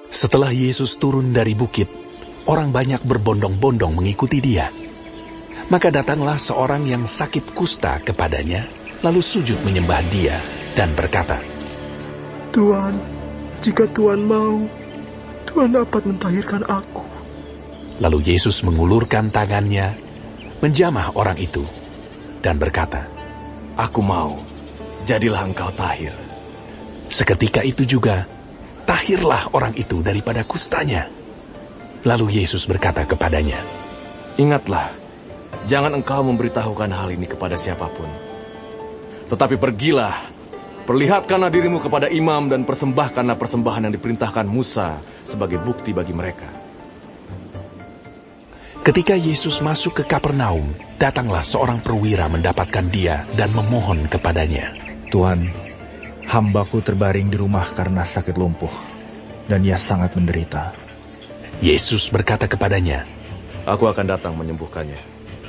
Setelah Yesus turun dari bukit, orang banyak berbondong-bondong mengikuti dia. Maka datanglah seorang yang sakit kusta kepadanya, lalu sujud menyembah dia dan berkata, Tuhan, jika Tuhan mau, Tuhan dapat mentahirkan aku. Lalu Yesus mengulurkan tangannya, menjamah orang itu, dan berkata, Aku mau, jadilah engkau tahir. Seketika itu juga, tahirlah orang itu daripada kustanya. Lalu Yesus berkata kepadanya, Ingatlah, jangan engkau memberitahukan hal ini kepada siapapun. Tetapi pergilah, perlihatkanlah dirimu kepada imam dan persembahkanlah persembahan yang diperintahkan Musa sebagai bukti bagi mereka. Ketika Yesus masuk ke Kapernaum, datanglah seorang perwira mendapatkan dia dan memohon kepadanya. Tuhan, hambaku terbaring di rumah karena sakit lumpuh, dan ia sangat menderita. Yesus berkata kepadanya, Aku akan datang menyembuhkannya.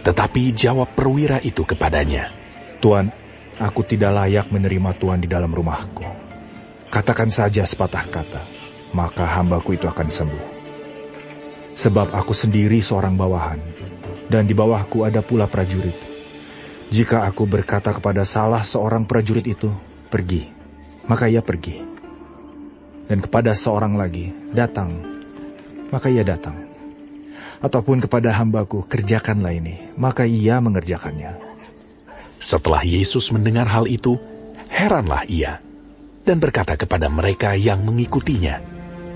Tetapi jawab perwira itu kepadanya, Tuhan, aku tidak layak menerima Tuhan di dalam rumahku. Katakan saja sepatah kata, maka hambaku itu akan sembuh. Sebab aku sendiri seorang bawahan, dan di bawahku ada pula prajurit. Jika aku berkata kepada salah seorang prajurit itu, pergi, maka ia pergi. Dan kepada seorang lagi, datang, maka ia datang. Ataupun kepada hambaku, kerjakanlah ini, maka ia mengerjakannya. Setelah Yesus mendengar hal itu, heranlah ia, dan berkata kepada mereka yang mengikutinya,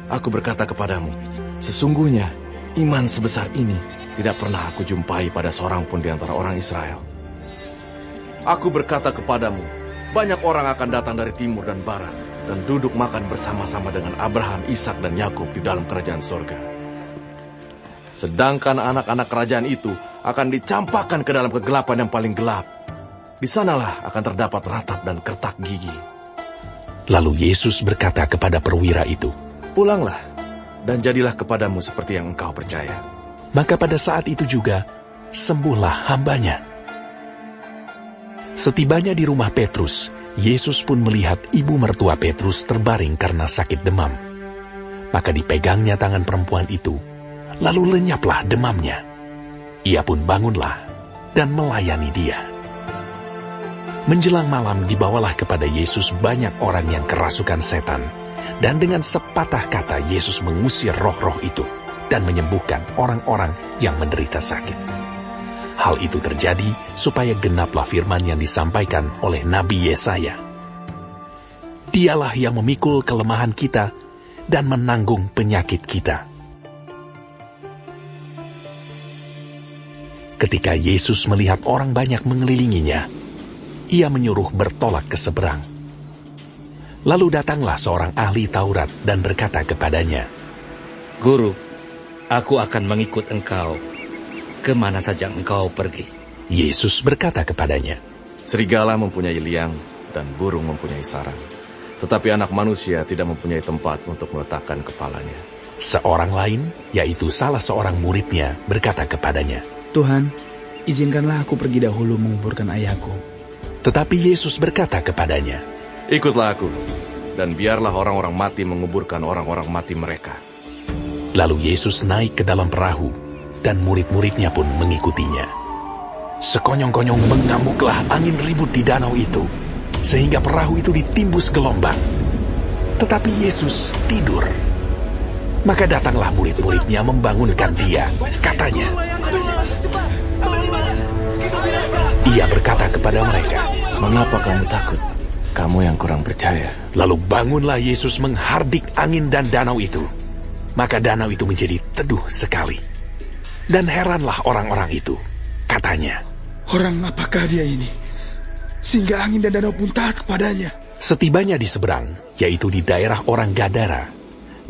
Aku berkata kepadamu, sesungguhnya iman sebesar ini tidak pernah aku jumpai pada seorang pun di antara orang Israel. Aku berkata kepadamu, banyak orang akan datang dari timur dan barat, dan duduk makan bersama-sama dengan Abraham, Ishak, dan Yakub di dalam kerajaan surga. Sedangkan anak-anak kerajaan itu akan dicampakkan ke dalam kegelapan yang paling gelap. Di sanalah akan terdapat ratap dan kertak gigi. Lalu Yesus berkata kepada perwira itu, Pulanglah, dan jadilah kepadamu seperti yang engkau percaya. Maka pada saat itu juga, sembuhlah hambanya. Setibanya di rumah Petrus, Yesus pun melihat ibu mertua Petrus terbaring karena sakit demam. Maka dipegangnya tangan perempuan itu, lalu lenyaplah demamnya. Ia pun bangunlah dan melayani dia. Menjelang malam dibawalah kepada Yesus banyak orang yang kerasukan setan, dan dengan sepatah kata Yesus mengusir roh-roh itu dan menyembuhkan orang-orang yang menderita sakit. Hal itu terjadi supaya genaplah firman yang disampaikan oleh Nabi Yesaya. Dialah yang memikul kelemahan kita dan menanggung penyakit kita. Ketika Yesus melihat orang banyak mengelilinginya, ia menyuruh bertolak ke seberang. Lalu datanglah seorang ahli Taurat dan berkata kepadanya, Guru, aku akan mengikut engkau, kemana saja engkau pergi. Yesus berkata kepadanya, Serigala mempunyai liang dan burung mempunyai sarang, tetapi anak manusia tidak mempunyai tempat untuk meletakkan kepalanya. Seorang lain, yaitu salah seorang muridnya, berkata kepadanya, Tuhan, izinkanlah aku pergi dahulu menguburkan ayahku. Tetapi Yesus berkata kepadanya, Ikutlah aku, dan biarlah orang-orang mati menguburkan orang-orang mati mereka. Lalu Yesus naik ke dalam perahu, dan murid-muridnya pun mengikutinya. Sekonyong-konyong mengamuklah angin ribut di danau itu, sehingga perahu itu ditimbus gelombang. Tetapi Yesus tidur. Maka datanglah murid-muridnya membangunkan dia. Katanya, ia berkata kepada mereka, Mengapa kamu takut? Kamu yang kurang percaya. Lalu bangunlah Yesus menghardik angin dan danau itu. Maka danau itu menjadi teduh sekali. Dan heranlah orang-orang itu. Katanya, Orang apakah dia ini? Sehingga angin dan danau pun taat kepadanya. setibanya di seberang, yaitu di daerah orang Gadara,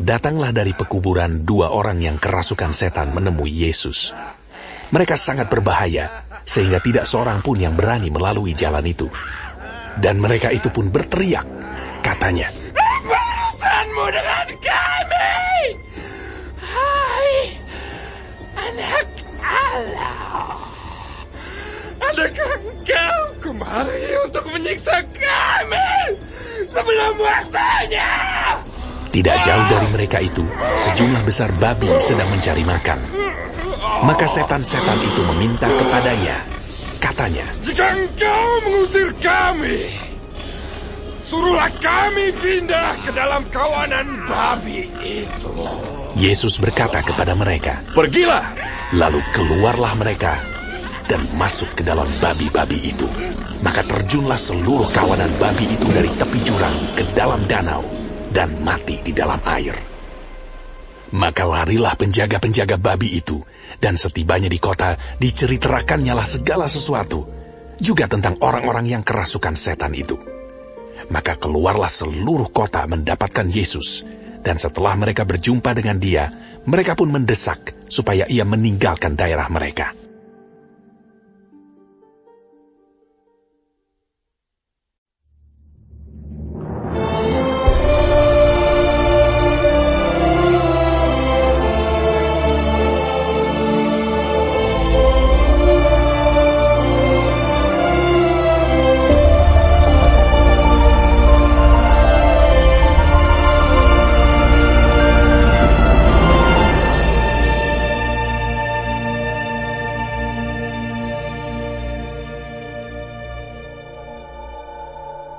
datanglah dari pekuburan 2 orang yang kerasukan setan menemui Yesus. Mereka sangat berbahaya, sehingga tidak seorang pun yang berani melalui jalan itu. Dan mereka itu pun berteriak, katanya, Apa urusanmu dengan kami? Hai, anak Allah. Adakah engkau kemari untuk menyiksa kami sebelum waktunya? Tidak jauh dari mereka itu, sejumlah besar babi sedang mencari makan. Maka setan-setan itu meminta kepadanya. Katanya, "Jika engkau mengusir kami, suruhlah kami pindah ke dalam kawanan babi itu." Yesus berkata kepada mereka, Pergilah. lalu keluarlah mereka dan masuk ke dalam babi-babi itu. Maka terjunlah seluruh kawanan babi itu dari tepi jurang ke dalam danau dan mati di dalam air. Maka larilah penjaga-penjaga babi itu, dan setibanya di kota diceriterakannya lah segala sesuatu, juga tentang orang-orang yang kerasukan setan itu. Maka keluarlah seluruh kota mendapatkan Yesus, dan setelah mereka berjumpa dengan dia, mereka pun mendesak supaya ia meninggalkan daerah mereka.